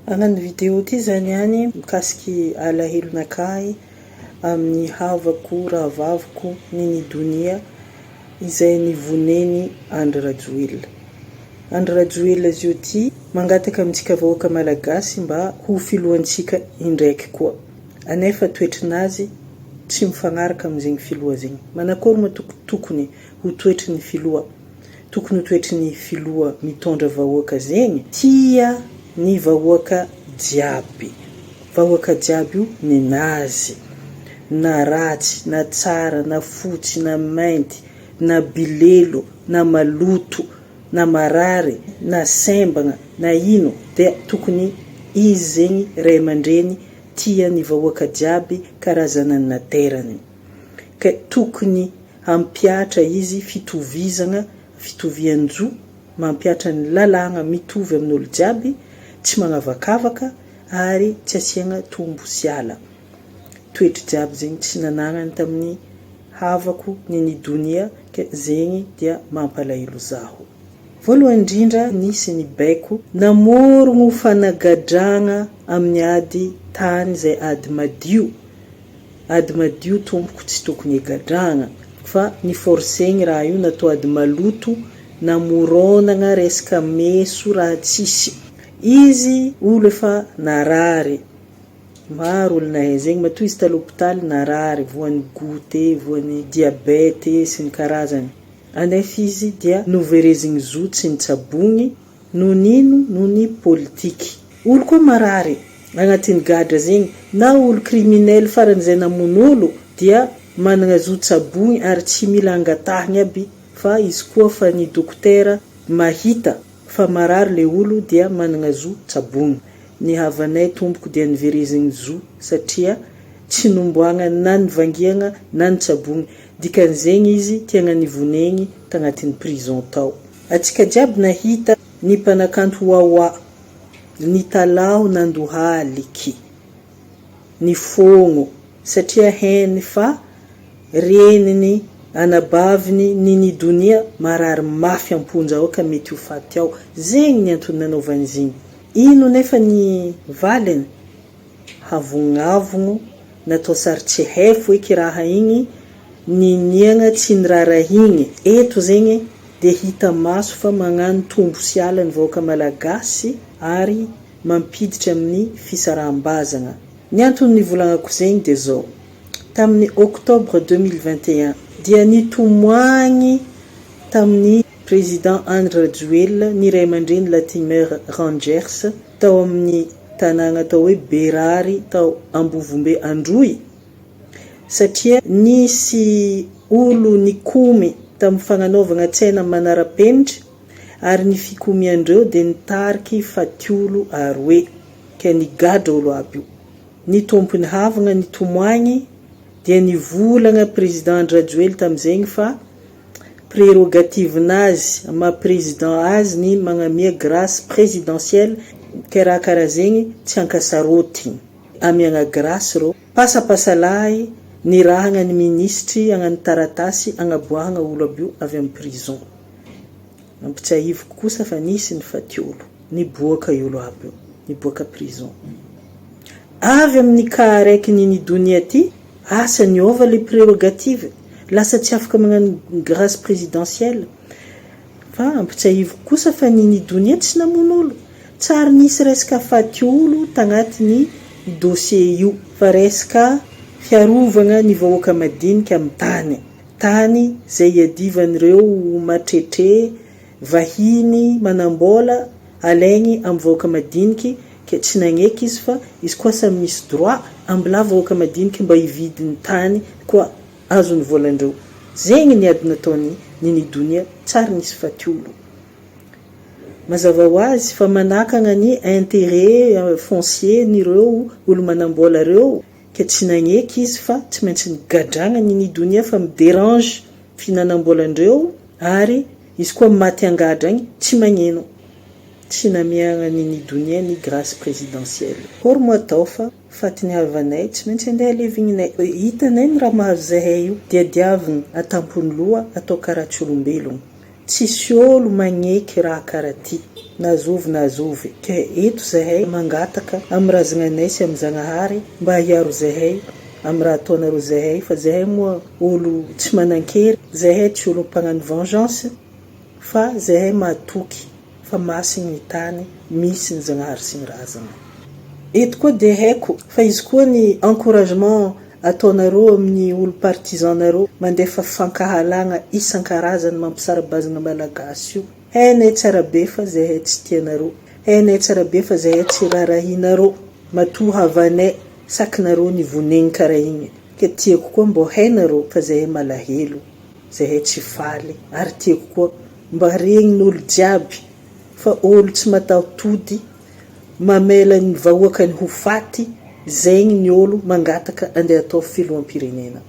Agnano vidéo ty zany any mikasiky alahelonakahy amin'ny havako, rahavaviko, ninidonia izay nivoneny Andry Rajoelina. Andry Rajoelina zio ty mangataka amintsika vahoaka malagasy mba ho filohantsika indraiky koa. Anefa toetrinazy tsy mifagnaraka amin'izegny filoha zegny. Manakory ma tokony ho toetry ny filoha? Tokony ho toetry ny filoha mitondra vahoaka zegny tia ny vahoaka jiaby. Vahoaka jiaby io ninazy, na ratsy, na tsara, na fotsy, na mainty, na bilelo, na maloto, na marary, na sembagna, na ino, dia tokony izy zegny ray aman-dreny tia ny vahoaka jiaby karazana naterany. Ka tokony hampiatra izy fitovizana, fitovian-jo, mampiatra ny lalàna mitovy amin'olo jiaby, tsy magnavakavaka ary tsy asiagna tombo sy ala. Toetry jiaby zegny tsy nanagnany tamin'ny havako ninidonia, ka zegny dia mampalahelo zaho. Voalohany indrindra nisy ny baiko namorogno fanagadragna amin'ny ady tany zay ady madio. Ady madio tompoko tsy tokony higadragna, fa ny forcegny raha io natao ady maloto, namoronagna resaka meso raha tsisy. Izy olo efa narary, maro olo nahay zegny, matoa izy talo hôpitaly narary, voan'ny goute, voan'ny diabete sy ny karazany. Anefa izy dia noverezigny zo tsy nitsabogny noho nino? Noho ny politiky. Olo koa marary agnatin'ny gadra zegny, na olo criminel faran'izay namon'olo dia managna zo tsabogny ary tsy mila angatahiny aby, fa izy koa fa ny dokotera mahita fa marary le olo dia managna zo tsabogny. Ny havanay tompoko dia niverezigny zo satria tsy nomboagna na nivangiagna na nitsabogny. Dikan'izegny izy tiagna nivonegny tagnatin'ny prison tao. Atsika jiaby nahita ny mpanakanto Wawa, ny talaho nandohaliky, ny fogno, satria heny fa reniny anabaviny ninidonia marary mafy amponja ao ka mety ho faty ao. Zegny ny antony nanaovany zegny. Ino nefa ny valiny? Havonavogno, natao sary tsy hefo eky raha igny, niniagna tsy nirarahigny. Eto zegny dia hita maso fa magnano tombo sy ala ny vahoaka malagasy ary mampiditra amin'ny fisaraham-bazana. Ny antony nivolagnako zegny dia zao. Tamin'ny octobre 2021 dia nitomoagny tamin'ny président Andry Rajoelina ny ray aman-dreny Latimer Rangers tao amin'ny tanàna tao hoe Berary tao Ambovombe Androy, satria nisy olo nikomy tamin'ny fagnanaovagna tsena manara-penitra ary ny fikomiandreo dia nitariky fatiolo aroe, ka nigadra olo aby io. Ny tompony havagna nitomoagny dia nivolagna président Andry Rajoelina tamin'izegny fa prérogative nazy ma président azy ny magnamia grâce présidentielle, ka raha karaha zegny tsy ankasarotiny. Amiagna grâce ro pasapasalahy ny rahagna ny ministry agnano taratasy agnaboahagna olo aby io avy amin'ny prison. Mampitsahivoko kosa fa nisy ny fatiolo, niboaka olo aby io, niboaka prison. Avy amin'ny cas raiky ninidonia ty, asa niova le prérogative, lasa tsy afaka magnano grâce présidentielle. Fa ampitsahivoko kosa fa ninidonia tsy namon'olo. Tsara nisy resaka fatiolo tagnatiny dossier io, fa resaka fiarovagna ny vahoaka madinika amin'ny tany. Tany zay iadivan'ireo matretre, vahiny, manambola, alaigny amin'ny vahoaka madiniky, ka tsy nagneky izy fa izy koa samy misy droit ambilà vahoaka madiniky mba hividiny tany koa azony volandreo. Zegny ny ady nataony ninidonia, tsara nisy fatiolo. Mazava ho azy fa manakagna ny intérêt foncier nireo olo manambola reo, ka tsy nagneky izy fa tsy maintsy nigadragna ninidonia fa miderange finanambolandreo ary izy koa maty angadragny tsy magneno. Tsy namiagna ninidonia ny grâce présidentielle. Or mo atao fa fatiny havanay tsy maintsy andeha alevigninay. Hitanay ny raha mahazo zahay io, diadiaviny atampony loha atao karaha tsy olombelogno. tsisy olo magneky raha karaha ty nazovy ke eto zahay mangataka amin'ny razananay sy amin'ny Zagnahary mba hiaro zahay amin'ny raha ataonareo zahay fa zahay moa olo tsy manan-kery, zahay tsy olo mpagnano vengeance fa zahay matoky fa masigny ny tany misy ny Zagnahary sy ny razana. Eto koa dia haiko fa izy koa ny encouragement ataonareo amin'ny olo partizanareo mandefa fankahalagna isan-karazany mampisarabazana malagasy io. Hainay tsara be fa zahay tsy tianareo. Hainay tsara be fa zahay tsy rarahinareo. Matoa havanay sakinareo ny vonegny karaha igny. Ke tiako koa mbo hainareo fa zahay malahelo, zahay tsy faly. Ary tiako koa mba regnin'olo jiaby fa olo tsy mataotody mamela ny vahoakany ho faty, zegny ny olo mangataka andeha atao filoham-pirenena.